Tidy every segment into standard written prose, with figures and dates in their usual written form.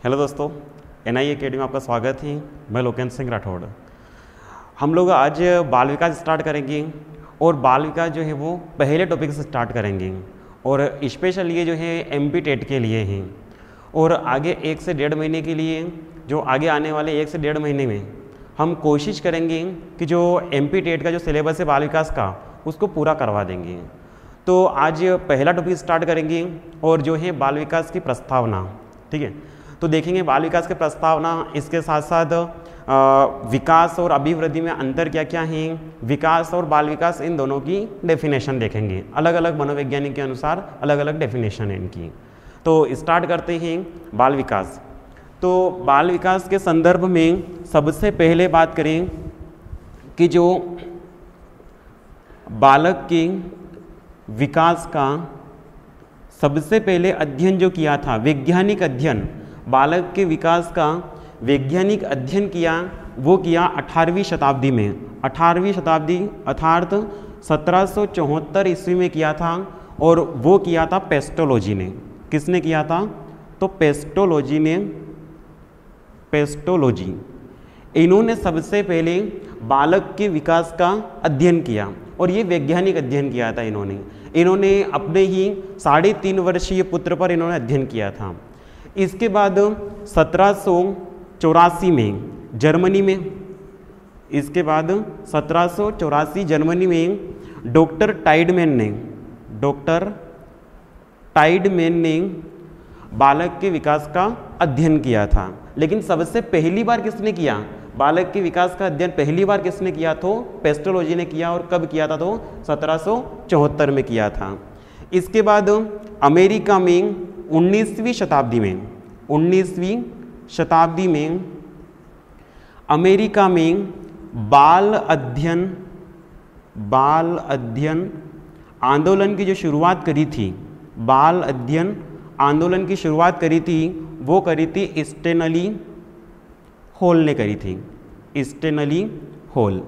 Hello दोस्तों, NI academy में आपका स्वागत है। मैं लोकेंद्र सिंह राठौड़। हम लोग आज बाल विकास स्टार्ट करेंगे और बाल विकास जो है वो पहले टॉपिक से स्टार्ट करेंगे और स्पेशल ये जो है MP टेट के लिए हैं और आगे 1 से 1.5 महीने के लिए, जो आगे आने वाले 1 से 1.5 महीने में हम कोशिश करेंगे कि जो MP टेट का जो सिलेबस है बाल विकास का उसको पूरा करवा देंगे। तो आज पहला टॉपिक स्टार्ट करेंगे और जो है बाल विकास की प्रस्तावना। ठीक है, तो देखेंगे बाल विकास की प्रस्तावना, इसके साथ साथ विकास और अभिवृद्धि में अंतर क्या क्या है, विकास और बाल विकास इन दोनों की डेफिनेशन देखेंगे। अलग अलग मनोवैज्ञानिक के अनुसार अलग अलग डेफिनेशन है इनकी। तो स्टार्ट करते हैं बाल विकास। तो बाल विकास के संदर्भ में सबसे पहले बात करें कि जो बालक के विकास का सबसे पहले अध्ययन जो किया था, वैज्ञानिक अध्ययन, बालक के विकास का वैज्ञानिक अध्ययन किया, वो किया 18वीं शताब्दी में। 18वीं शताब्दी अर्थात 1774 ईस्वी में किया था और वो किया था पेस्टोलॉजी ने। किसने किया था? तो पेस्टोलॉजी ने, पेस्टोलॉजी इन्होंने सबसे पहले बालक के विकास का अध्ययन किया और ये वैज्ञानिक अध्ययन किया था। इन्होंने अपने ही 3.5 वर्षीय पुत्र पर इन्होंने अध्ययन किया था। इसके बाद 1784 में जर्मनी में, इसके बाद 1784 जर्मनी में डॉक्टर टाइडमैन ने बालक के विकास का अध्ययन किया था। लेकिन सबसे पहली बार किसने किया बालक के विकास का अध्ययन? पहली बार किसने किया? तो पेस्टोलॉजी ने किया। और कब किया था? तो 1774 में किया था। इसके बाद अमेरिका में 19वीं शताब्दी में अमेरिका में बाल अध्ययन आंदोलन की जो शुरुआत करी थी, बाल अध्ययन आंदोलन की शुरुआत करी थी, वो करी थी स्टेनली हॉल ने करी थी। Stanley hall.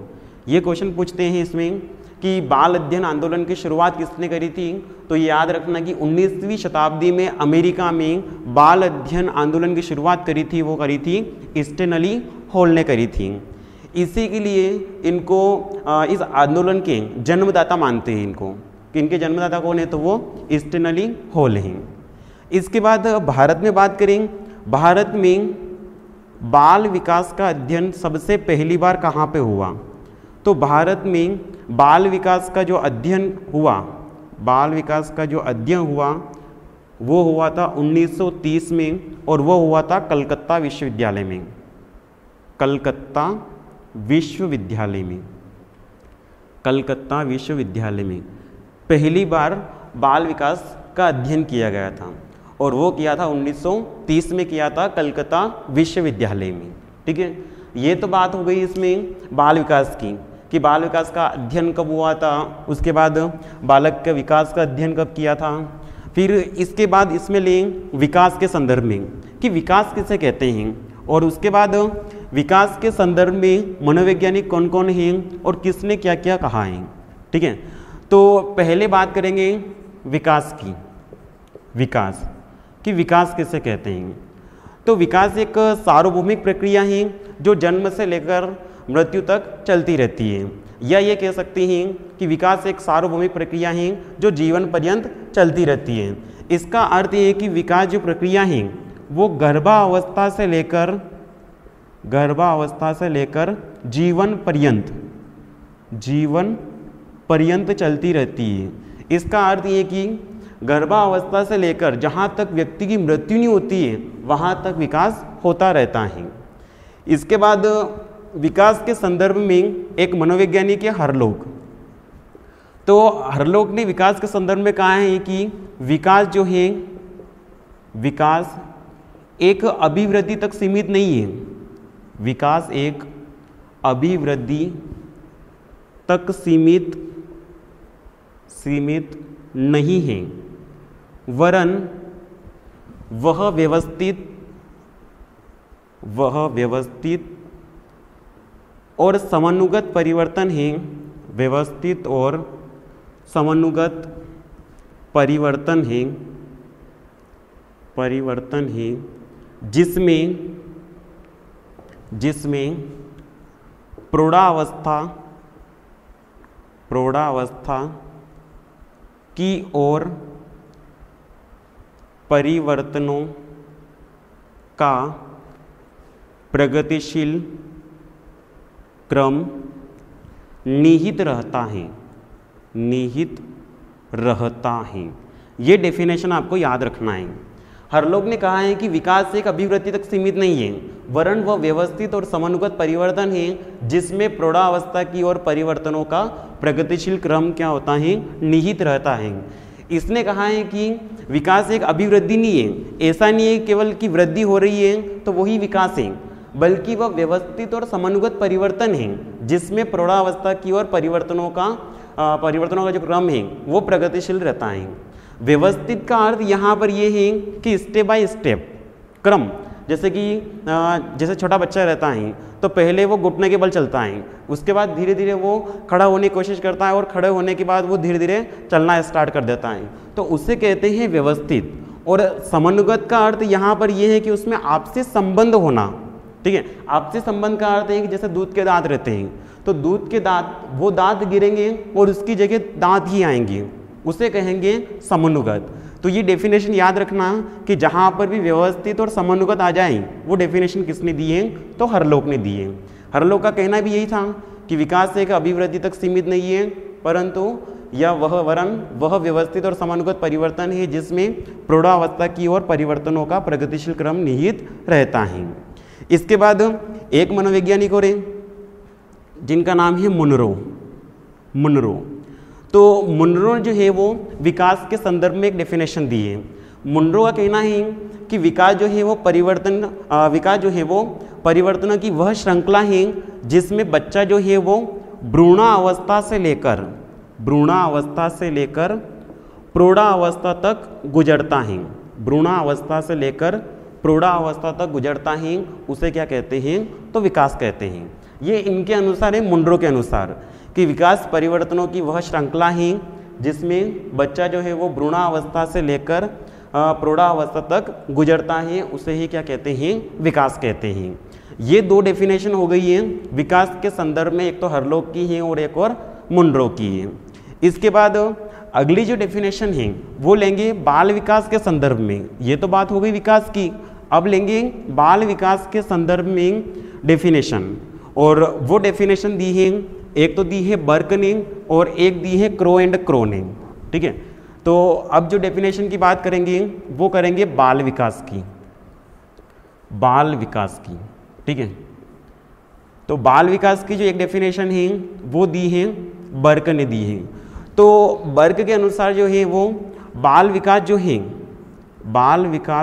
ये क्वेश्चन पूछते हैं इसमें कि बाल अध्ययन आंदोलन की शुरुआत किसने करी थी? तो ये याद रखना कि 19वीं शताब्दी में अमेरिका में बाल अध्ययन आंदोलन की शुरुआत करी थी, वो करी थी स्टेनली हॉल ने करी थी। इसी के लिए इनको इस आंदोलन के जन्मदाता मानते हैं इनको, कि इनके जन्मदाता कौन है? तो वो स्टेनली हॉल हैं। इसके बाद भारत में बात करें। भारत में बाल विकास का अध्ययन सबसे पहली बार कहाँ पे हुआ? तो भारत में बाल विकास का जो अध्ययन हुआ, वो हुआ था 1930 में और वो हुआ था कलकत्ता विश्वविद्यालय में। कलकत्ता विश्वविद्यालय में पहली बार बाल विकास का अध्ययन किया गया था और वो किया था 1930 में किया था कलकत्ता विश्वविद्यालय में। ठीक है, ये तो बात हो गई इसमें बाल विकास की, कि बाल विकास का अध्ययन कब हुआ था, उसके बाद बालक के विकास का अध्ययन कब किया था। फिर इसके बाद इसमें लें विकास के संदर्भ में कि विकास किसे कहते हैं, और उसके बाद विकास के संदर्भ में मनोवैज्ञानिक कौन कौन हैं और किसने क्या क्या कहा है। ठीक है, तो पहले बात करेंगे विकास की। विकास किसे कहते हैं? तो विकास एक सार्वभौमिक प्रक्रिया है जो जन्म से लेकर मृत्यु तक चलती रहती है, या ये कह सकते हैं कि विकास एक सार्वभौमिक प्रक्रिया है जो जीवन पर्यंत चलती रहती है। इसका अर्थ ये है कि विकास जो प्रक्रिया है वो गर्भावस्था से लेकर जीवन पर्यंत चलती रहती है। इसका अर्थ ये कि गर्भावस्था से लेकर जहाँ तक व्यक्ति की मृत्यु नहीं होती है वहाँ तक विकास होता रहता है। इसके बाद विकास के संदर्भ में एक मनोवैज्ञानिक है हरलोग। तो हरलोग ने विकास के संदर्भ में कहा है कि विकास जो है, विकास एक अभिवृद्धि तक सीमित नहीं है। विकास एक अभिवृद्धि तक सीमित नहीं है, वरन वह व्यवस्थित और समनुगत परिवर्तन है। व्यवस्थित और समनुगत परिवर्तन है जिसमें प्रौढ़ावस्था की ओर परिवर्तनों का प्रगतिशील क्रम निहित रहता है। ये डेफिनेशन आपको याद रखना है। हरलोग ने कहा है कि विकास एक अभिवृत्ति तक सीमित नहीं है, वरन वह व्यवस्थित और समन्वित परिवर्तन है जिसमें प्रौढ़ावस्था की ओर परिवर्तनों का प्रगतिशील क्रम क्या होता है, निहित रहता है। इसने कहा है कि विकास एक अभिवृद्धि नहीं है, ऐसा नहीं है केवल कि वृद्धि हो रही है तो वही विकास है, बल्कि वह व्यवस्थित और समन्वित परिवर्तन है जिसमें प्रौढ़ावस्था की ओर परिवर्तनों का जो क्रम है वो प्रगतिशील रहता है। व्यवस्थित का अर्थ यहाँ पर ये है कि स्टेप बाय स्टेप क्रम, जैसे छोटा बच्चा रहता है तो पहले वो घुटने के बल चलता है, उसके बाद धीरे धीरे वो खड़ा होने की कोशिश करता है और खड़े होने के बाद वो धीरे धीरे चलना स्टार्ट कर देता है, तो उसे कहते हैं व्यवस्थित। और समन्वित का अर्थ यहाँ पर ये है कि उसमें आपसी संबंध होना, ठीक है। आपसी संबंध का अर्थ है कि जैसे दूध के दांत रहते हैं तो दूध के दांत, वो दांत गिरेंगे और उसकी जगह दांत ही आएंगे, उसे कहेंगे समन्वित। तो ये डेफिनेशन याद रखना कि जहाँ पर भी व्यवस्थित और समन्वित आ जाए वो डेफिनेशन किसने दी है, तो हरलोग ने दी है। हरलोग का कहना भी यही था कि विकास एक अभिवृद्धि तक सीमित नहीं है, परंतु वह व्यवस्थित और समन्वित परिवर्तन है जिसमें प्रौढ़ावस्था की ओर परिवर्तनों का प्रगतिशील क्रम निहित रहता है। इसके बाद एक मनोवैज्ञानिक और जिनका नाम है मुनरो। तो मुनरो जो है वो विकास के संदर्भ में एक डेफिनेशन दी है। मुनरो का कहना है कि विकास जो है वो परिवर्तनों की वह श्रृंखला है जिसमें बच्चा जो है वो भ्रूणावस्था से लेकर प्रौढ़ावस्था तक गुजरता है। भ्रूणावस्था से लेकर प्रौढ़ावस्था तक गुजरता है, उसे क्या कहते हैं, तो विकास कहते हैं। ये इनके अनुसार है, मुनरो के अनुसार, कि विकास परिवर्तनों की वह श्रृंखला है जिसमें बच्चा जो है वो भ्रूणावस्था से लेकर प्रौढ़ावस्था तक गुजरता है, उसे ही क्या कहते हैं, विकास कहते हैं। ये दो डेफिनेशन हो गई है विकास के संदर्भ में, एक तो हरलोग की है और एक और मुनरो की है। इसके बाद अगली जो डेफिनेशन है वो लेंगे बाल विकास के संदर्भ में। ये तो बात हो गई विकास की, अब लेंगे बाल विकास के संदर्भ में डेफिनेशन। और वो डेफिनेशन दी है, एक तो दी है बर्क ने और एक दी है क्रो एंड क्रो ने, ठीक है। तो अब जो डेफिनेशन की बात करेंगे वो करेंगे बाल विकास की, ठीक है। तो बाल विकास की जो एक डेफिनेशन है वो दी है बर्क ने दी है। तो बर्क के अनुसार जो है वो बाल विकास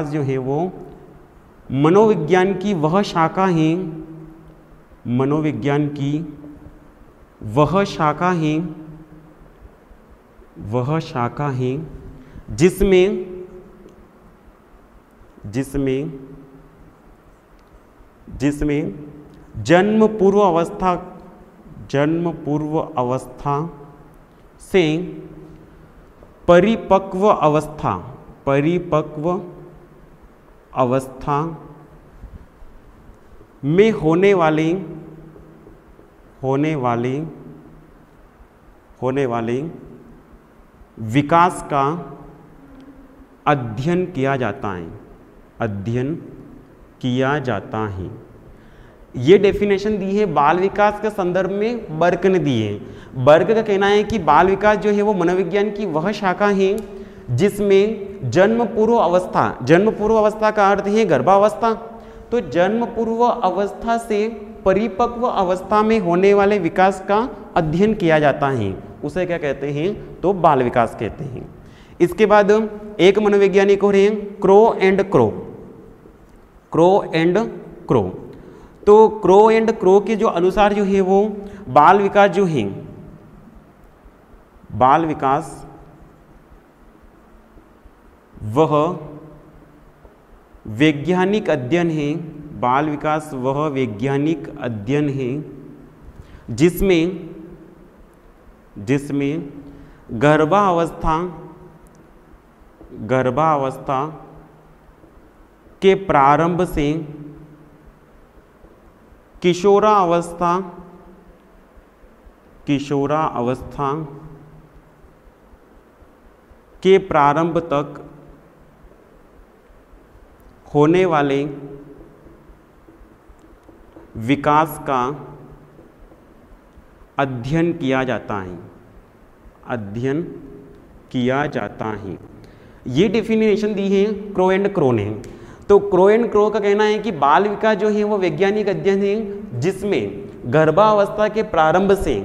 जो है वो मनोविज्ञान की वह शाखा है जिसमें जन्म पूर्व अवस्था से परिपक्व अवस्था में होने वाले विकास का अध्ययन किया जाता है। ये डेफिनेशन दी है बाल विकास के संदर्भ में बर्क ने दी है। बर्क का कहना है कि बाल विकास जो है वो मनोविज्ञान की वह शाखा है जिसमें जन्म पूर्व अवस्था का अर्थ है गर्भावस्था। तो जन्म पूर्व अवस्था से परिपक्व अवस्था में होने वाले विकास का अध्ययन किया जाता है, उसे क्या कहते हैं, तो बाल विकास कहते हैं। इसके बाद एक मनोवैज्ञानिक और हैं क्रो एंड क्रो। तो क्रो एंड क्रो के जो अनुसार जो है वो बाल विकास वह वैज्ञानिक अध्ययन है। बाल विकास वह वैज्ञानिक अध्ययन है जिसमें गर्भावस्था के प्रारंभ से किशोरावस्था के प्रारंभ तक होने वाले विकास का अध्ययन किया जाता है। ये डेफिनेशन दी है क्रो एंड क्रो ने। तो क्रो एंड क्रो का कहना है कि बाल विकास जो है वो वैज्ञानिक अध्ययन है जिसमें गर्भावस्था के प्रारंभ से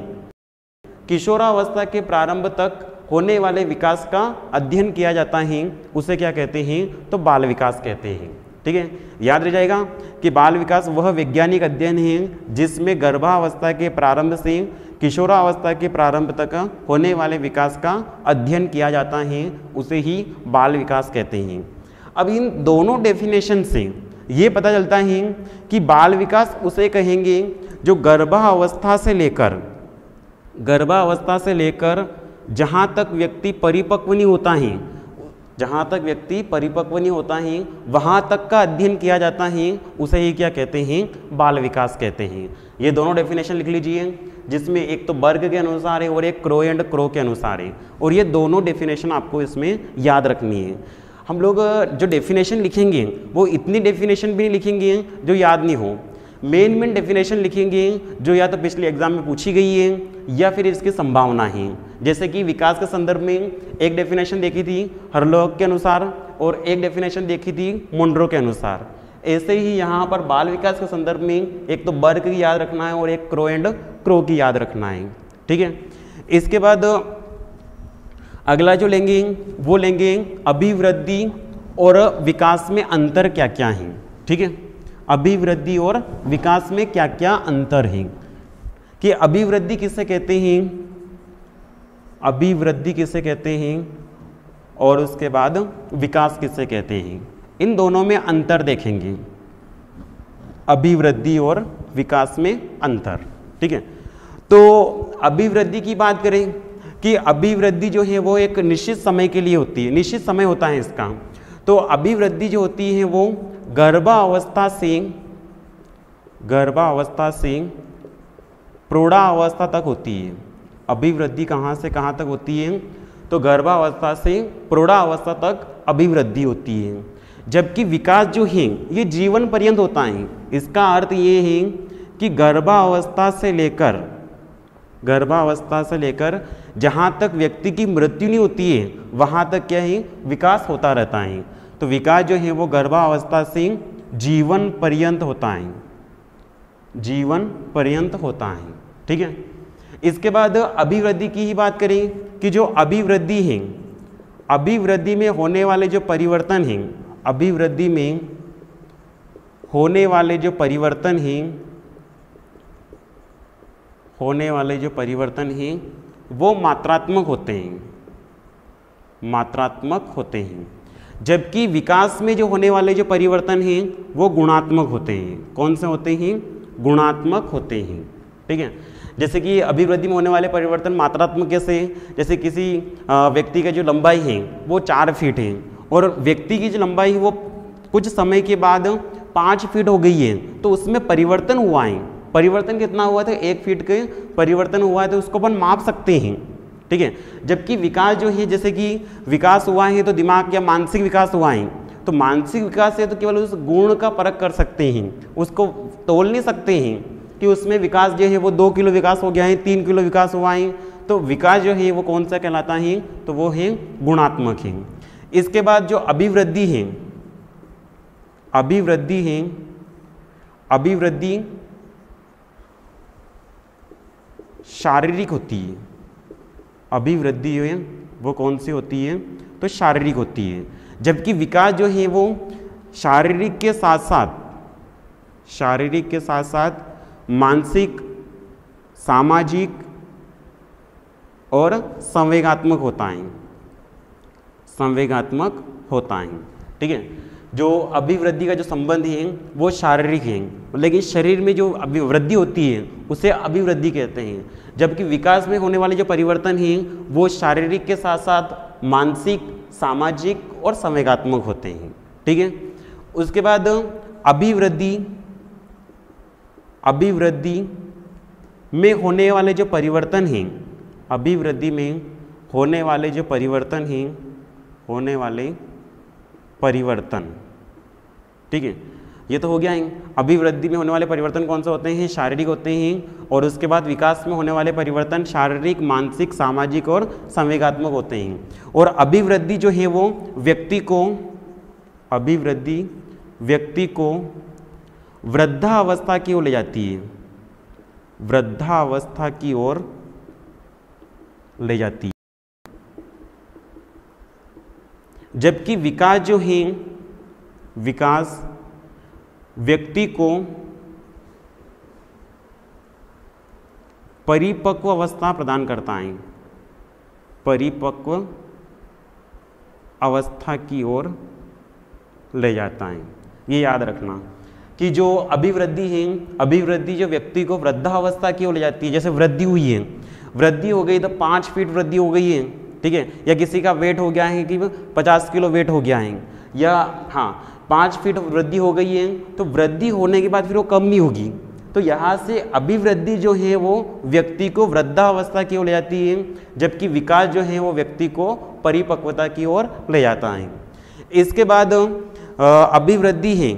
किशोरावस्था के प्रारंभ तक होने वाले विकास का अध्ययन किया जाता है, उसे क्या कहते हैं? तो बाल विकास कहते हैं। ठीक है, याद रह जाएगा कि बाल विकास वह वैज्ञानिक अध्ययन है जिसमें गर्भावस्था के प्रारंभ से किशोरावस्था के प्रारंभ तक होने वाले विकास का अध्ययन किया जाता है, उसे ही बाल विकास कहते हैं। अब इन दोनों डेफिनेशन से ये पता चलता है कि बाल विकास उसे कहेंगे जो गर्भावस्था से लेकर जहाँ तक व्यक्ति परिपक्व नहीं होता है, वहाँ तक का अध्ययन किया जाता है, उसे ही क्या कहते हैं? बाल विकास कहते हैं। ये दोनों डेफिनेशन लिख लीजिए, जिसमें एक तो बर्ग के अनुसार है और एक क्रो एंड क्रो के अनुसार है, और ये दोनों डेफिनेशन आपको इसमें याद रखनी है। हम लोग जो डेफिनेशन लिखेंगे वो इतनी डेफिनेशन भी नहीं लिखेंगे जो याद नहीं हो, मेन डेफिनेशन लिखेंगे जो या तो पिछले एग्जाम में पूछी गई है या फिर इसकी संभावना है। जैसे कि विकास के संदर्भ में एक डेफिनेशन देखी थी हरलोग के अनुसार और एक डेफिनेशन देखी थी मुंड्रो के अनुसार। ऐसे ही यहाँ पर बाल विकास के संदर्भ में एक तो बर्ग की याद रखना है और एक क्रो एंड क्रो की याद रखना है। ठीक है, इसके बाद अगला जो लेंगे वो लेंगे अभिवृद्धि और विकास में अंतर क्या क्या है। ठीक है, अभिवृद्धि और विकास में क्या क्या अंतर है, कि अभिवृद्धि किसे कहते हैं, और उसके बाद विकास किसे कहते हैं। इन दोनों में अंतर देखेंगे, अभिवृद्धि और विकास में अंतर। ठीक है, तो अभिवृद्धि की बात करें कि अभिवृद्धि जो है वो एक निश्चित समय के लिए होती है, निश्चित समय होता है इसका। तो अभिवृद्धि जो होती है वो गर्भावस्था से प्रौढ़ावस्था तक होती है। अभिवृद्धि कहाँ से कहाँ तक होती है? तो गर्भावस्था से प्रौढ़ावस्था तक अभिवृद्धि होती है, जबकि विकास जो है ये जीवन पर्यंत होता है। इसका अर्थ ये है कि गर्भावस्था से लेकर जहाँ तक व्यक्ति की मृत्यु नहीं होती है वहाँ तक क्या है? विकास होता रहता है। तो विकास जो है वो गर्भावस्था से जीवन पर्यंत होता है। ठीक है, इसके बाद अभिवृद्धि की ही बात करें कि जो अभिवृद्धि है, अभिवृद्धि में होने वाले जो परिवर्तन हैं, अभिवृद्धि में होने वाले जो परिवर्तन हैं वो मात्रात्मक होते हैं, जबकि विकास में जो होने वाले जो परिवर्तन हैं वो गुणात्मक होते हैं। कौन से होते हैं? गुणात्मक होते हैं। ठीक है, जैसे कि अभिवृद्धि में होने वाले परिवर्तन मात्रात्मक कैसे? जैसे किसी व्यक्ति का जो लंबाई है वो 4 फीट है और व्यक्ति की जो लंबाई है वो कुछ समय के बाद 5 फीट हो गई है, तो उसमें परिवर्तन हुआ है। परिवर्तन कितना हुआ था? 1 फीट के परिवर्तन हुआ है, तो उसको अपन माप सकते हैं। ठीक है, जबकि विकास जो है, जैसे कि विकास हुआ है तो दिमाग या मानसिक विकास हुआ है, तो मानसिक विकास है तो केवल उस गुण का परख कर सकते हैं, उसको तोल नहीं सकते हैं कि उसमें विकास जो है वो 2 किलो विकास हो गया है, 3 किलो विकास हुआ है। तो विकास जो है वो कौन सा कहलाता है? तो वो है गुणात्मक है। इसके बाद जो अभिवृद्धि शारीरिक होती है। अभिवृद्धि है वो कौन सी होती है? तो शारीरिक होती है, जबकि विकास जो है वो शारीरिक के साथ साथ मानसिक, सामाजिक और संवेगात्मक होता है। ठीक है, जो अभिवृद्धि का जो संबंध है वो शारीरिक है, लेकिन शरीर में जो अभिवृद्धि होती है उसे अभिवृद्धि कहते हैं, जबकि विकास में होने वाले जो परिवर्तन हैं वो शारीरिक के साथ साथ मानसिक, सामाजिक और संवेगात्मक होते हैं। ठीक है, उसके बाद अभिवृद्धि में होने वाले जो परिवर्तन हैं, अभिवृद्धि में होने वाले जो परिवर्तन हैं, होने वाले परिवर्तन, ठीक है, ये तो हो गया है। अभिवृद्धि में होने वाले परिवर्तन कौन से होते हैं? शारीरिक होते हैं। और उसके बाद विकास में होने वाले परिवर्तन शारीरिक, मानसिक, सामाजिक और संवेगात्मक होते हैं। और अभिवृद्धि जो है वो व्यक्ति को वृद्धावस्था की ओर ले जाती है, वृद्धावस्था की ओर ले जाती है। जबकि विकास जो है, विकास व्यक्ति को परिपक्व अवस्था प्रदान करता है, परिपक्व अवस्था की ओर ले जाता है। ये याद रखना कि जो अभिवृद्धि है, अभिवृद्धि जो व्यक्ति को वृद्धावस्था की ओर ले जाती है। जैसे वृद्धि हुई है, वृद्धि हो गई तो 5 फीट वृद्धि हो गई है, ठीक है, या किसी का वेट हो गया है कि 50 किलो वेट हो गया है, या हाँ 5 फीट वृद्धि हो गई है, तो वृद्धि होने के बाद फिर वो कम नहीं होगी। तो यहाँ से अभिवृद्धि जो है वो व्यक्ति को वृद्धावस्था की ओर ले जाती है, जबकि विकास जो है वो व्यक्ति को परिपक्वता की ओर ले जाता है। इसके बाद अभिवृद्धि है,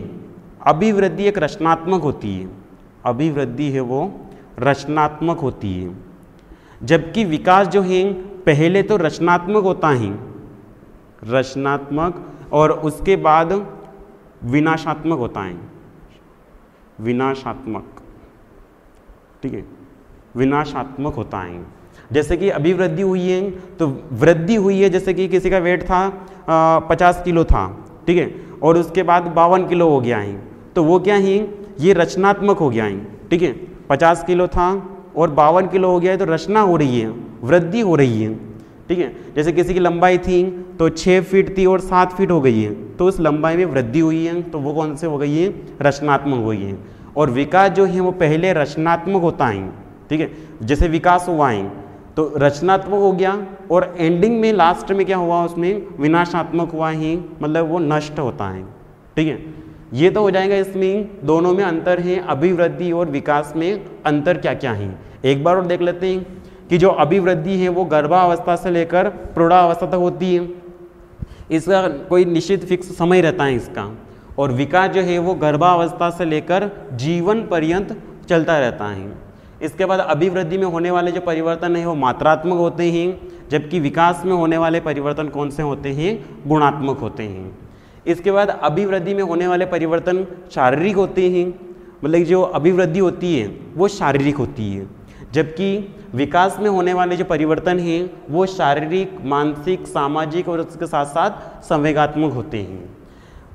अभिवृद्धि एक रचनात्मक होती है, अभिवृद्धि है वो रचनात्मक होती है, जबकि विकास जो है पहले तो रचनात्मक होता है, रचनात्मक, और उसके बाद विनाशात्मक होता है, विनाशात्मक, ठीक है, विनाशात्मक होता है। जैसे कि अभिवृद्धि हुई है तो वृद्धि हुई है, जैसे कि किसी का वेट था 50 किलो था, ठीक है, और उसके बाद 52 किलो हो गया है, तो वो क्या है, ये रचनात्मक हो गया है, ठीक है। 50 किलो था और 52 किलो हो गया है, तो रचना हो रही है, वृद्धि हो रही है, ठीक है। जैसे किसी की लंबाई थी तो 6 फीट थी और 7 फीट हो गई है, तो उस लंबाई में वृद्धि हुई है, तो वो कौन से हो गई है, रचनात्मक हो गई है। और विकास जो है वो पहले रचनात्मक होता है, ठीक है, जैसे विकास हुआ है तो रचनात्मक हो गया, और एंडिंग में लास्ट में क्या हुआ, उसमें विनाशात्मक हुआ ही, मतलब वो नष्ट होता है, ठीक है। ये तो हो जाएगा, इसमें दोनों में अंतर है, अभिवृद्धि और विकास में अंतर क्या क्या है। एक बार और देख लेते हैं कि जो अभिवृद्धि है वो गर्भावस्था से लेकर प्रौढ़ावस्था तक होती है, इसका कोई निश्चित फिक्स समय रहता है इसका। और विकास जो है वो गर्भावस्था से लेकर जीवन पर्यंत चलता रहता है। इसके बाद अभिवृद्धि में होने वाले जो परिवर्तन है वो मात्रात्मक होते हैं, जबकि विकास में होने वाले परिवर्तन कौन से होते हैं, गुणात्मक होते हैं। इसके बाद अभिवृद्धि में होने वाले परिवर्तन शारीरिक होते हैं, मतलब जो अभिवृद्धि होती है वो शारीरिक होती है, जबकि विकास में होने वाले जो परिवर्तन हैं वो शारीरिक, मानसिक, सामाजिक और उसके साथ साथ संवेगात्मक होते हैं।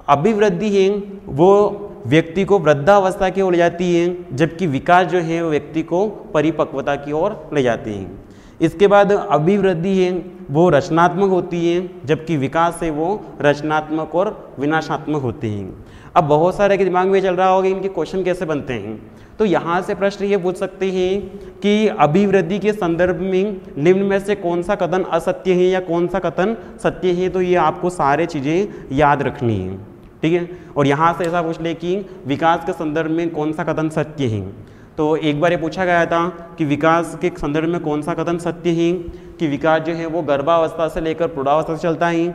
अभिवृद्धि है वो व्यक्ति को वृद्धावस्था की ओर ले जाती है, जबकि विकास जो है वो व्यक्ति को परिपक्वता की ओर ले जाते हैं। इसके बाद अभिवृद्धि है वो रचनात्मक होती है, जबकि विकास है वो रचनात्मक और विनाशात्मक होते हैं। अब बहुत सारे के दिमाग में चल रहा होगा इनके क्वेश्चन कैसे बनते हैं, तो यहाँ से प्रश्न ये पूछ सकते हैं कि अभिवृद्धि के संदर्भ में निम्न में से कौन सा कथन असत्य है या कौन सा कथन सत्य है। तो ये आपको सारे चीज़ें याद रखनी है, ठीक है। और यहाँ से ऐसा पूछ ले कि विकास के संदर्भ में कौन सा कथन सत्य है। तो एक बार ये पूछा गया था कि विकास के संदर्भ में कौन सा कथन सत्य है, कि विकास जो है वो गर्भावस्था से लेकर प्रौढ़ावस्था से चलता है,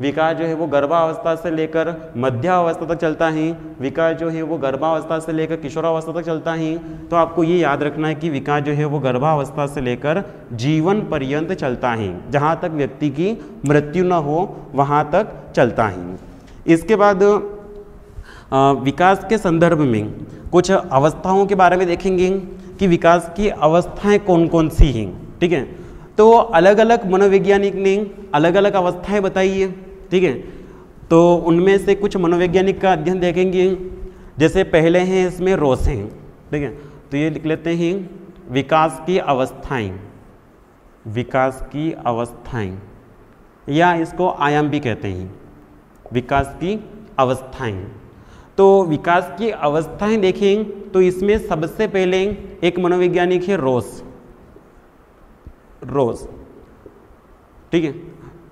विकास जो है वो गर्भावस्था से लेकर मध्यावस्था तक चलता है, विकास जो है वो गर्भावस्था से लेकर किशोरावस्था तक चलता है। तो आपको ये याद रखना है कि विकास जो है वो गर्भावस्था से लेकर जीवन पर्यंत चलता है, जहाँ तक व्यक्ति की मृत्यु न हो वहाँ तक चलता है। इसके बाद विकास के संदर्भ में कुछ अवस्थाओं के बारे में देखेंगे कि विकास की अवस्थाएं कौन कौन सी हैं, ठीक है। तो अलग अलग मनोवैज्ञानिक ने अलग अलग अवस्थाएं बताई है, ठीक है। तो उनमें से कुछ मनोवैज्ञानिक का अध्ययन देखेंगे। जैसे पहले हैं इसमें रोस हैं, ठीक है। तो ये लिख लेते हैं विकास की अवस्थाएं, विकास की अवस्थाएं, या इसको आयाम भी कहते हैं, विकास की अवस्थाएं। तो विकास की अवस्थाएं देखें तो इसमें सबसे पहले एक मनोवैज्ञानिक है रोस, ठीक है।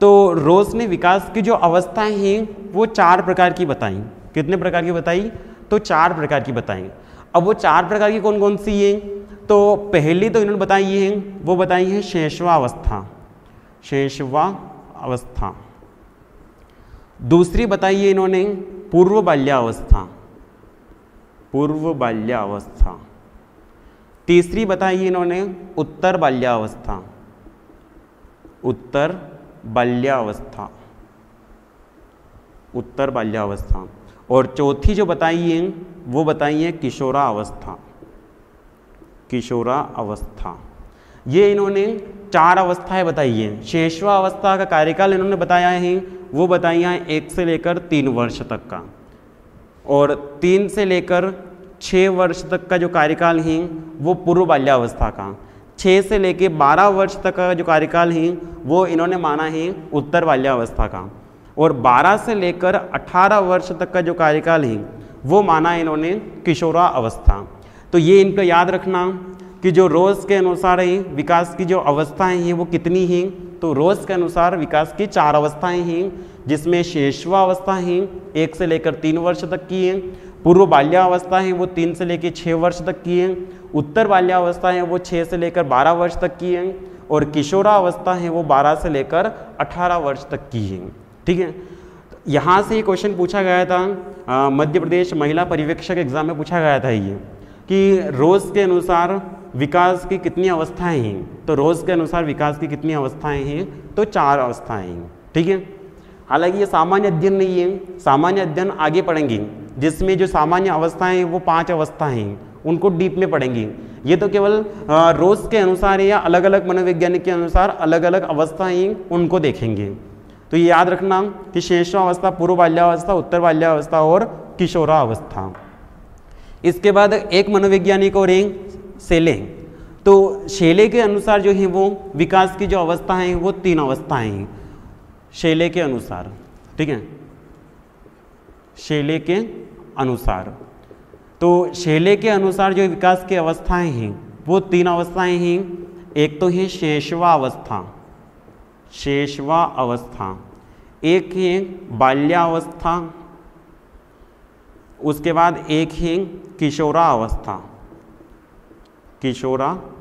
तो रोस ने विकास की जो अवस्थाएं हैं वो 4 प्रकार की बताई, कितने प्रकार की बताई? तो 4 प्रकार की बताई। अब वो 4 प्रकार की कौन कौन सी हैं? तो पहली तो इन्होंने बताई है, वो बताई है शैशवावस्था, शैशवावस्था। दूसरी बताई है इन्होंने पूर्व बाल्यावस्था, पूर्व बाल्यावस्था। तीसरी बताई है इन्होंने उत्तर बाल्यावस्था, उत्तर बाल्यावस्था, उत्तर बाल्यावस्था। और चौथी जो बताई है वो बताई है किशोरावस्था, किशोरावस्था। ये इन्होंने 4 अवस्थाएं बताई हैं। शैशवावस्था का कार्यकाल इन्होंने बताया है, वो बताई है 1 से लेकर 3 वर्ष तक का, और 3 से लेकर 6 वर्ष तक का जो कार्यकाल है वो पूर्व बाल्यावस्था का, 6 से लेकर 12 वर्ष तक का जो कार्यकाल है वो इन्होंने माना है उत्तर बाल्यावस्था का, और 12 से लेकर 18 वर्ष तक का जो कार्यकाल है वो माना इन्होंने किशोरावस्था। तो ये इनको याद रखना कि जो रोज़ के अनुसार ही विकास की जो अवस्थाएं हैं वो कितनी हैं। तो रोज़ के अनुसार विकास की 4 अवस्थाएं हैं, जिसमें शैशवावस्था है 1 से लेकर 3 वर्ष तक की है, पूर्व बाल्यावस्था है वो 3 से लेकर 6 वर्ष तक की है, उत्तर बाल्यावस्था है वो 6 से लेकर 12 वर्ष तक की है, और किशोरावस्था है वो 12 से लेकर 18 वर्ष तक की है। ठीक है, यहाँ से ये क्वेश्चन पूछा गया था, मध्य प्रदेश महिला पर्यवेक्षक एग्जाम में पूछा गया था ये, कि रोज़ के अनुसार विकास की कितनी अवस्थाएं हैं। तो रोज़ के अनुसार विकास की कितनी अवस्थाएं हैं? तो 4 अवस्थाएं हैं। ठीक है, हालांकि ये सामान्य अध्ययन नहीं है, सामान्य अध्ययन आगे पढ़ेंगे, जिसमें जो सामान्य अवस्थाएं हैं वो 5 अवस्थाएं हैं, उनको डीप में पढ़ेंगे। ये तो केवल रोज़ के अनुसार या अलग अलग मनोवैज्ञानिक के अनुसार अलग अलग अवस्थाएं उनको देखेंगे। तो ये याद रखना कि शैशवावस्था, पूर्व बाल्यावस्था, उत्तर बाल्यावस्था और किशोरावस्था। इसके बाद एक मनोवैज्ञानिक और एक शेले। तो शेले के अनुसार जो है वो विकास की जो अवस्था है वो 3 अवस्थाएं हैं शेले के अनुसार। ठीक है, शेले के अनुसार। तो शेले के अनुसार जो विकास की अवस्थाएं हैं वो 3 अवस्थाएं हैं। एक तो है शैशवावस्था, शैशवावस्था, एक है बाल्यावस्था, उसके बाद एक है किशोरावस्था, किशोरावस्था।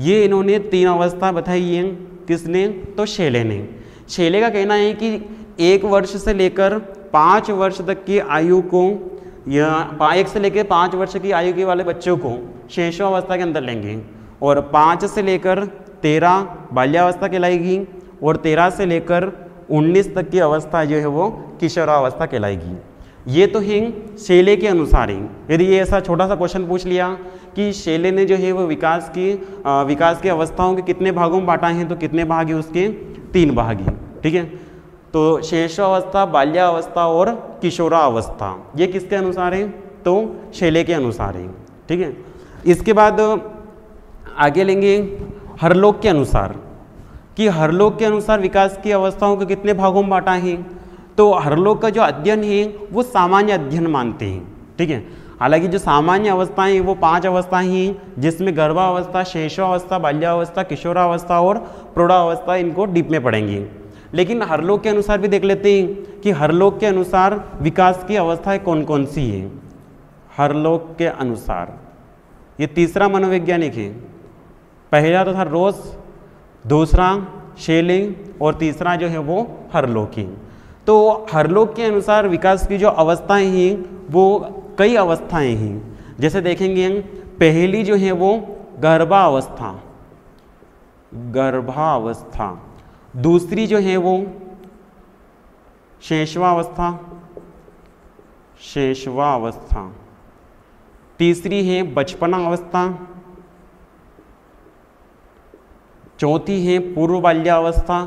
ये इन्होंने 3 अवस्था बताई हैं। किसने? तो शेले ने। शेले का कहना है कि 1 वर्ष से लेकर 5 वर्ष तक की आयु को, या 1 से लेकर 5 वर्ष की आयु के वाले बच्चों को शैशवावस्था के अंदर लेंगे, और 5 से लेकर 13 बाल्यावस्था कहलाएगी, और 13 से लेकर 19 तक की अवस्था जो है वो किशोरावस्था कहलाएगी। ये तो है शेले के अनुसार ही। यदि ये ऐसा छोटा सा क्वेश्चन पूछ लिया कि शेले ने जो है वो विकास की अवस्थाओं के कितने भागों में बांटा है, तो कितने भाग हैं उसके? 3 भाग हैं। ठीक है, तो शैशवावस्था, बाल्यावस्था और किशोरावस्था ये किसके अनुसार है? तो शेले के अनुसार है। ठीक है, इसके बाद आगे लेंगे हरलोक के अनुसार, कि हरलोक के अनुसार विकास की अवस्थाओं को कितने भागों में बांटा है। तो हरलोक का जो अध्ययन है वो सामान्य अध्ययन मानते हैं। ठीक है, हालांकि जो सामान्य अवस्थाएं हैं वो 5 अवस्थाएं हैं, जिसमें गर्भावस्था, शैशवावस्था, बाल्यावस्था, किशोरावस्था और प्रौढ़ावस्था, इनको डीप में पढ़ेंगे। लेकिन हरलोक के अनुसार भी देख लेते हैं कि हरलोक के अनुसार विकास की अवस्थाएं कौन कौन सी हैं। हरलोक के अनुसार ये तीसरा मनोवैज्ञानिक है। पहला तो था रोस, दूसरा शेले, और तीसरा जो है वो हरलोकी। तो हरलोक के अनुसार विकास की जो अवस्थाएं हैं वो कई अवस्थाएं हैं। जैसे देखेंगे हम, पहली जो है वो गर्भावस्था, गर्भावस्था। दूसरी जो है वो शैशवावस्था, शैशवावस्था। तीसरी है बचपनावस्था। चौथी है पूर्व बाल्यावस्था,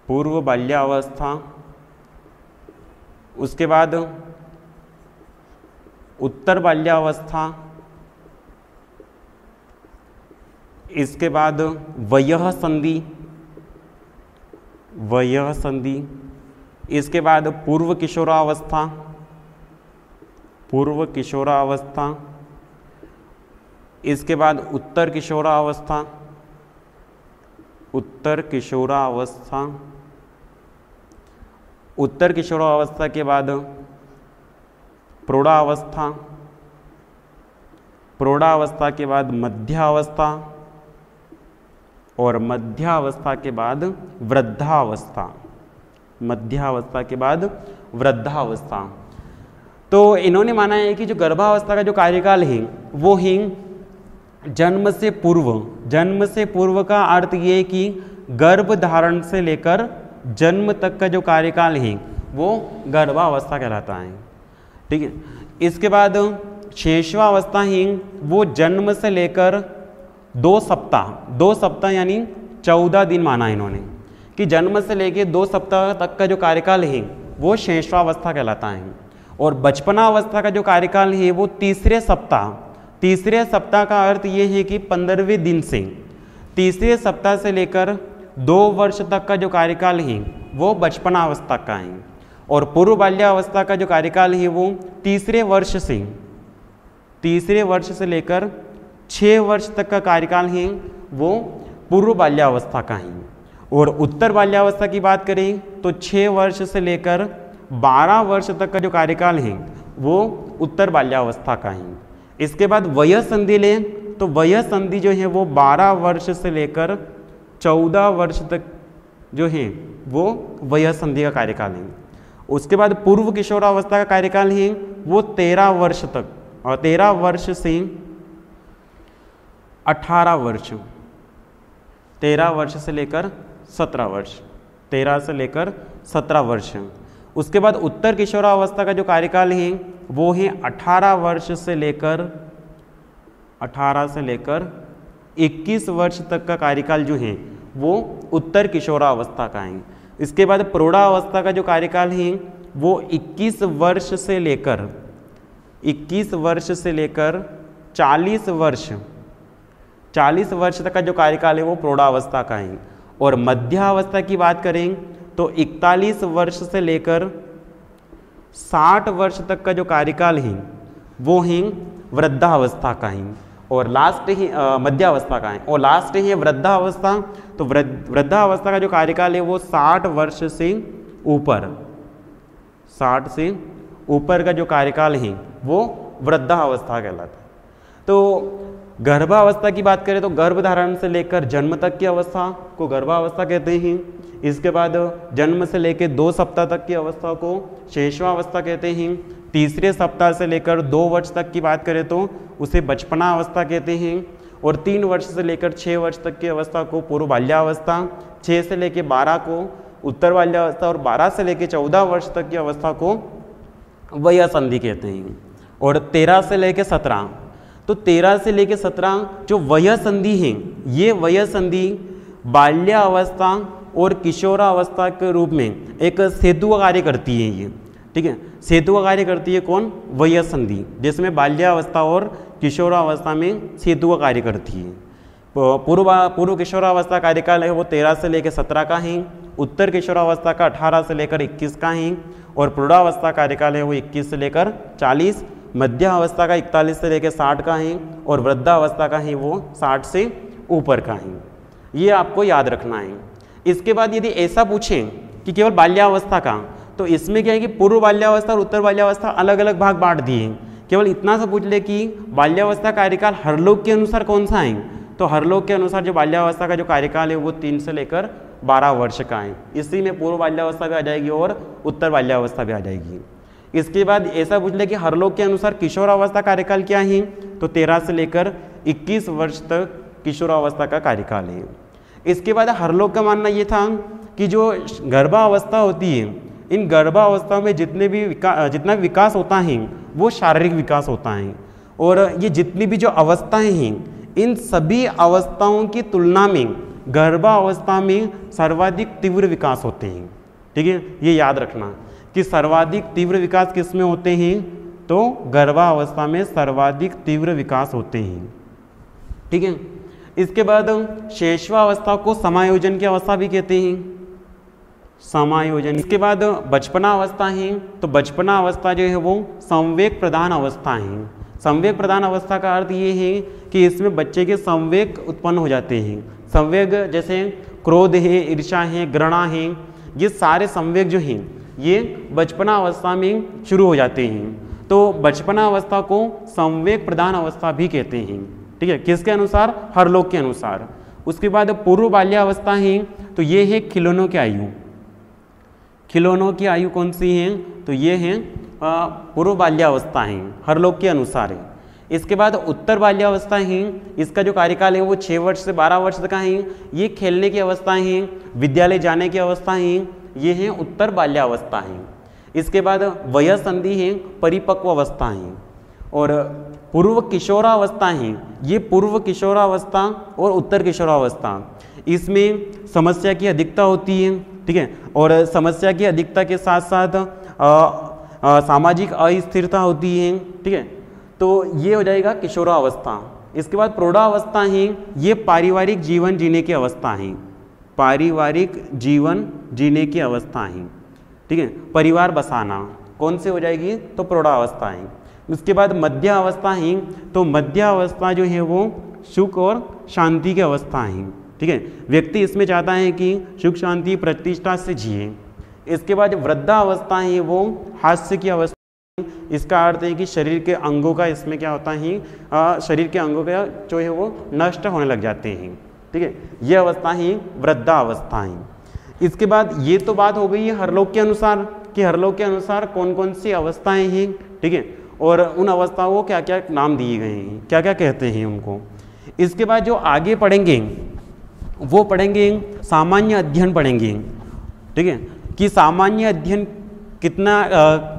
पूर्व बाल्यावस्था। उसके बाद उत्तर बाल्यावस्था। इसके बाद वयः संधि, वयः संधि। इसके बाद पूर्व किशोरावस्था, पूर्व किशोरावस्था। इसके बाद उत्तर किशोरावस्था, उत्तर किशोरावस्था। उत्तर किशोरावस्था के बाद प्रौढ़ावस्था, प्रौढ़ावस्था के बाद मध्यावस्था और मध्यावस्था के बाद वृद्धावस्था, मध्यावस्था के बाद वृद्धावस्था। तो इन्होंने माना है कि जो गर्भावस्था का जो कार्यकाल है वो ही जन्म से पूर्व, जन्म से पूर्व का अर्थ ये कि गर्भ धारण से लेकर जन्म तक का जो कार्यकाल है वो गर्भावस्था कहलाता है। ठीक है, इसके बाद शेषवावस्था ही वो जन्म से लेकर 2 सप्ताह, 2 सप्ताह यानी 14 दिन माना है इन्होंने कि जन्म से लेकर 2 सप्ताह तक का जो कार्यकाल है वो शेषवावस्था कहलाता है। और बचपनावस्था का जो कार्यकाल है वो तीसरे सप्ताह, तीसरे सप्ताह का अर्थ ये है कि 15वें दिन से, तीसरे सप्ताह से लेकर 2 वर्ष तक का जो कार्यकाल है वो बचपनावस्था का है। और पूर्व बाल्यावस्था का जो कार्यकाल है वो तीसरे वर्ष से, तीसरे वर्ष से लेकर 6 वर्ष तक का कार्यकाल है वो पूर्व बाल्यावस्था का है। और उत्तर बाल्यावस्था की बात करें तो 6 वर्ष से लेकर 12 वर्ष तक का जो कार्यकाल है वो उत्तर बाल्यावस्था का है। इसके बाद वयः संधि लें तो वयः संधि जो है वो 12 वर्ष से लेकर 14 वर्ष तक जो है वो वयः संधि का कार्यकाल है। उसके बाद पूर्व किशोरावस्था का कार्यकाल है वो 13 वर्ष तक, और 13 वर्ष से 18 वर्ष, 13 वर्ष से लेकर 17 वर्ष, 13 से लेकर 17 वर्ष। उसके बाद उत्तर किशोरावस्था का जो कार्यकाल है वो है 18 वर्ष से लेकर 21 वर्ष तक का कार्यकाल जो है वो उत्तर किशोरावस्था का है। इसके बाद प्रौढ़ावस्था का जो कार्यकाल है वो 21 वर्ष से लेकर 40 वर्ष, 40 वर्ष तक का जो कार्यकाल है वो प्रौढ़ावस्था का है। और मध्यावस्था की बात करें तो 41 वर्ष से लेकर 60 वर्ष तक का जो कार्यकाल है वो ही वृद्धावस्था का है। और लास्ट ही मध्यावस्था का है, और लास्ट ही है वृद्धावस्था। तो वृद्धावस्था का जो कार्यकाल है वो 60 वर्ष से ऊपर, 60 से ऊपर का जो कार्यकाल है वो वृद्धावस्था कहलाता है। तो गर्भावस्था की बात करें तो गर्भधारण से लेकर जन्म तक की अवस्था को गर्भावस्था कहते हैं। इसके बाद जन्म से लेकर 2 सप्ताह तक की अवस्था को शेषवावस्था कहते हैं। तीसरे सप्ताह से लेकर 2 वर्ष तक की बात करें तो उसे बचपनावस्था कहते हैं। और 3 वर्ष से लेकर 6 वर्ष तक की अवस्था को पूर्व बाल्यावस्था, 6 से लेकर 12 को उत्तर बाल्यावस्था, और 12 से लेकर 14 वर्ष तक की अवस्था को वयः संधि कहते हैं। और 13 से लेकर 17, तो 13 से लेकर 17 जो वयः संधि है, ये वयः संधि बाल्यावस्था और किशोरावस्था के रूप में एक सेतु का कार्य करती है ये। ठीक है, सेतु का कार्य करती है कौन? वयः संधि, जिसमें बाल्यावस्था और किशोरावस्था में सेतु का कार्य करती है। पूर्व किशोरावस्था कार्यकाल है वो 13 से लेकर 17 का है। उत्तर किशोरावस्था का 18 से लेकर 21 का है। और प्रौढ़ावस्था कार्यकाल है वो 21 से लेकर 40। मध्यावस्था का 41 से लेकर 60 का है। और वृद्धावस्था का है वो 60 से ऊपर का है। ये आपको याद रखना है। इसके बाद यदि ऐसा पूछें कि केवल बाल्यावस्था का, तो इसमें क्या है कि पूर्व बाल्यावस्था और उत्तर बाल्यावस्था अलग अलग भाग बांट दिए हैं। केवल इतना सा पूछ ले कि बाल्यावस्था कार्यकाल हर लोग के अनुसार कौन सा है, तो हर लोग के अनुसार जो बाल्यावस्था का जो कार्यकाल है वो 3 से लेकर 12 वर्ष का है। इसी में पूर्व बाल्यावस्था भी आ जाएगी और उत्तर बाल्यावस्था भी आ जाएगी। इसके बाद ऐसा पूछ ले कि हर लोग के अनुसार किशोरावस्था कार्यकाल क्या है, तो 13 से लेकर 21 वर्ष तक किशोरावस्था का कार्यकाल है। इसके बाद हर लोग का मानना ये था कि जो गर्भावस्था होती है, इन गर्भावस्था में जितने भी जितना विकास होता है वो शारीरिक विकास होता है। और ये जितनी भी जो अवस्थाएं हैं, इन सभी अवस्थाओं की तुलना में गर्भावस्था में सर्वाधिक तीव्र विकास होते हैं। ठीक है, ये याद रखना कि सर्वाधिक तीव्र विकास किस में होते हैं, तो गर्भावस्था में सर्वाधिक तीव्र विकास होते हैं। ठीक है, इसके बाद शेषवावस्था को समायोजन की अवस्था भी कहते हैं, समायोजन। इसके बाद बचपना अवस्था है, तो बचपना अवस्था जो है वो संवेग प्रधान अवस्था है। संवेग प्रधान अवस्था का अर्थ ये है कि इसमें बच्चे के संवेग उत्पन्न हो जाते हैं। संवेग जैसे क्रोध है, ईर्ष्या है, घृणा है, ये सारे संवेग जो हैं ये बचपना अवस्था में शुरू हो जाते हैं। तो बचपना अवस्था को संवेग प्रधान अवस्था भी कहते हैं। ठीक है, किसके अनुसार? हरलोक के अनुसार। उसके बाद पूर्व बाल्यावस्था है, तो ये है खिलौनों की आयु। खिलौनों की आयु कौन सी है? तो ये है पूर्व बाल्यावस्था है, हरलोक के अनुसार है। इसके बाद उत्तर बाल्यावस्था है, इसका जो कार्यकाल है वो 6 वर्ष से 12 वर्ष तक का है। ये खेलने की अवस्था है, विद्यालय जाने की अवस्था है, ये है उत्तर बाल्यावस्था है। इसके बाद वय संधि है, परिपक्व अवस्था है। और पूर्व किशोरावस्था है, ये पूर्व किशोरावस्था और उत्तर किशोरावस्था, इसमें समस्या की अधिकता होती है। ठीक है, और समस्या की अधिकता के साथ साथ सामाजिक अस्थिरता होती है। ठीक है, तो ये हो जाएगा किशोरावस्था। इसके बाद प्रौढ़ावस्था है, ये पारिवारिक जीवन जीने की अवस्था है, पारिवारिक जीवन जीने की अवस्था है। ठीक है, परिवार बसाना कौन से हो जाएगी? तो प्रौढ़ावस्था है। उसके बाद मध्य अवस्था है, तो मध्य अवस्था जो है वो सुख और शांति की अवस्था है। ठीक है, व्यक्ति इसमें चाहता है कि सुख शांति प्रतिष्ठा से जिए। इसके बाद वृद्धावस्था है, वो हास्य की अवस्था। इसका अर्थ है कि शरीर के अंगों का इसमें क्या होता है, शरीर के अंगों का जो है वो नष्ट होने लग जाते हैं। ठीक है, ये अवस्था ही वृद्धावस्था है। इसके बाद ये तो बात हो गई है हरलोक के अनुसार कि हरलोक के अनुसार कौन कौन सी अवस्थाएं हैं। ठीक है, और उन अवस्थाओं को क्या क्या नाम दिए गए हैं, क्या क्या कहते हैं उनको। इसके बाद जो आगे पढ़ेंगे वो पढ़ेंगे सामान्य अध्ययन पढ़ेंगे। ठीक है, कि सामान्य अध्ययन कितना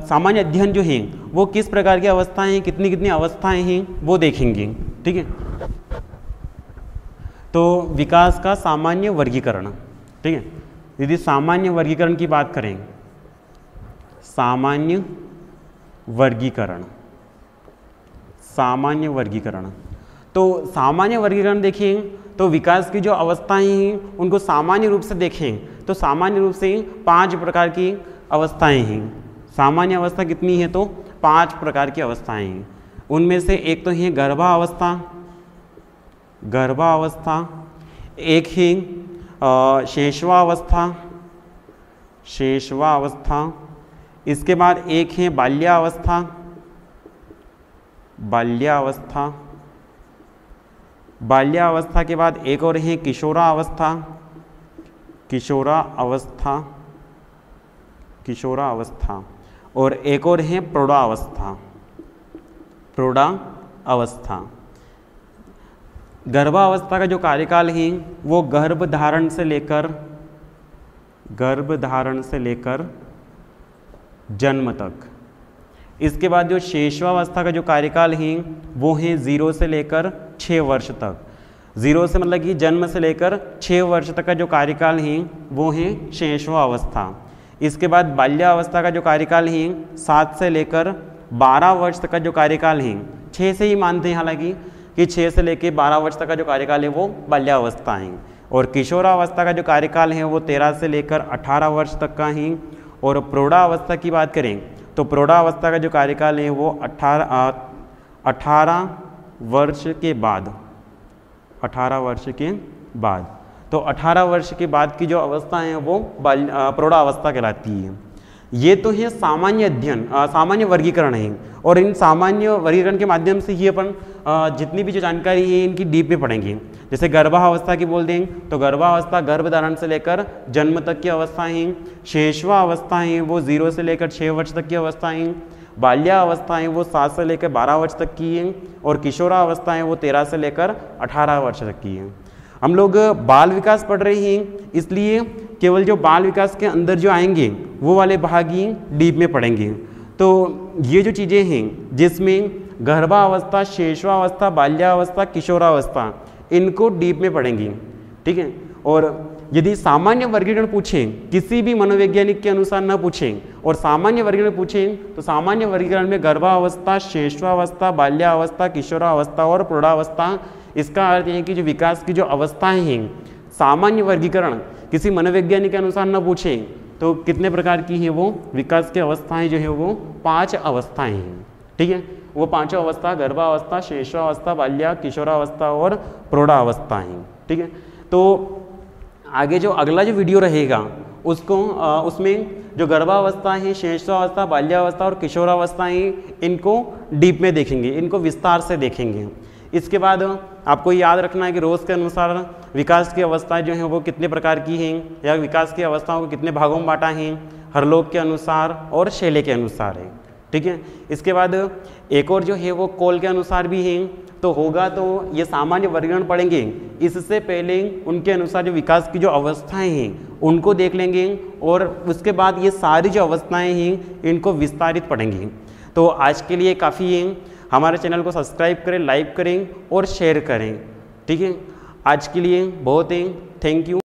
सामान्य अध्ययन जो है वो किस प्रकार की अवस्थाएं हैं, कितनी कितनी अवस्थाएं हैं वो देखेंगे। ठीक है, तो विकास का सामान्य वर्गीकरण। ठीक है, यदि सामान्य वर्गीकरण की बात करें, सामान्य वर्गीकरण, सामान्य वर्गीकरण, तो सामान्य वर्गीकरण देखें तो विकास की जो अवस्थाएं हैं उनको सामान्य रूप से देखें तो सामान्य रूप से 5 प्रकार की अवस्थाएं हैं। सामान्य अवस्था कितनी है? तो 5 प्रकार की अवस्थाएं हैं। उनमें से एक तो है गर्भावस्था, गर्भावस्था, एक है शेषवावस्था, शेषवावस्था। इसके बाद एक है बाल्यावस्था, बाल्यावस्था। बाल्यावस्था के बाद एक और है किशोरावस्था, किशोरावस्था, किशोरावस्था। और एक और है प्रौढ़ावस्था, प्रौढ़ावस्था। गर्भावस्था का जो कार्यकाल है वो गर्भधारण से लेकर जन्म तक। इसके बाद जो शेषवावस्था का जो कार्यकाल है वो है 0 से लेकर 6 वर्ष तक। 0 से मतलब कि जन्म से लेकर 6 वर्ष तक का जो कार्यकाल है वो है शेषवावस्था। इसके बाद बाल्यावस्था का जो कार्यकाल है 7 से लेकर 12 वर्ष तक का जो कार्यकाल है, 6 से ही मानते हैं हालांकि कि 6 से लेकर 12 वर्ष तक का जो कार्यकाल है वो बाल्यावस्था है। और किशोरावस्था का जो कार्यकाल है वो 13 से लेकर 18 वर्ष तक का है। और प्रौढ़ावस्था की बात करें तो प्रौढ़ावस्था का जो कार्यकाल है वो 18 वर्ष के बाद, 18 वर्ष के बाद। तो 18 वर्ष के बाद की जो अवस्था है वो प्रौढ़ावस्था कहलाती है। ये तो है सामान्य अध्ययन, सामान्य वर्गीकरण है। और इन सामान्य वर्गीकरण के माध्यम से ही अपन जितनी भी जो जानकारी है इनकी डीप में पढ़ेंगे। जैसे गर्भावस्था की बोल दें तो गर्भावस्था गर्भधारण से लेकर जन्म तक की अवस्था है। शेषवावस्था है वो 0 से लेकर 6 वर्ष तक की अवस्था है। बाल्यावस्था है वो 7 से लेकर 12 वर्ष तक की है। और किशोरावस्था है वो 13 से लेकर 18 वर्ष तक की है। हम लोग बाल विकास पढ़ रहे हैं, इसलिए केवल जो बाल विकास के अंदर जो आएंगे वो वाले भाग ही डीप में पढ़ेंगे। तो ये जो चीज़ें हैं जिसमें गर्भावस्था, शेषवावस्था, बाल्यावस्था, किशोरावस्था, इनको डीप में पढ़ेंगे। ठीक है, और यदि सामान्य वर्गीकरण पूछें, किसी भी मनोवैज्ञानिक के अनुसार न पूछें और सामान्य वर्गीकरण पूछें तो सामान्य वर्गीकरण में गर्भावस्था, शेषवावस्था, बाल्यावस्था, किशोरावस्था और प्रौढ़ावस्था, इसका अर्थ है कि जो विकास की जो अवस्थाएं हैं, सामान्य वर्गीकरण किसी मनोवैज्ञानिक के अनुसार न पूछें तो कितने प्रकार की है वो विकास की अवस्थाएं जो है वो 5 अवस्थाएं हैं। ठीक है, वो 5 अवस्था गर्भावस्था, शेषावस्था, बाल्या, किशोरावस्था और प्रौढ़ावस्था हैं। ठीक है, तो आगे जो अगला जो वीडियो रहेगा उसको उसमें जो गर्भावस्था है, श्रेष्ठावस्था, बाल्यावस्था और किशोरावस्था है, इनको डीप में देखेंगे, इनको विस्तार से देखेंगे। इसके बाद आपको याद रखना है कि रोज के अनुसार विकास की अवस्थाएं जो हैं वो कितने प्रकार की हैं, या विकास की अवस्थाओं को कितने भागों में बांटा है, हरलोक के अनुसार और शैले के अनुसार है। ठीक है, इसके बाद एक और जो है वो कोल के अनुसार भी है, तो होगा तो ये सामान्य वर्गीकरण पढ़ेंगे। इससे पहले उनके अनुसार जो विकास की जो अवस्थाएं हैं उनको देख लेंगे, और उसके बाद ये सारी जो अवस्थाएं हैं इनको विस्तारित पढ़ेंगे। तो आज के लिए काफ़ी है। हमारे चैनल को सब्सक्राइब करें, लाइक करें और शेयर करें। ठीक है, आज के लिए बहुत है। Thank you.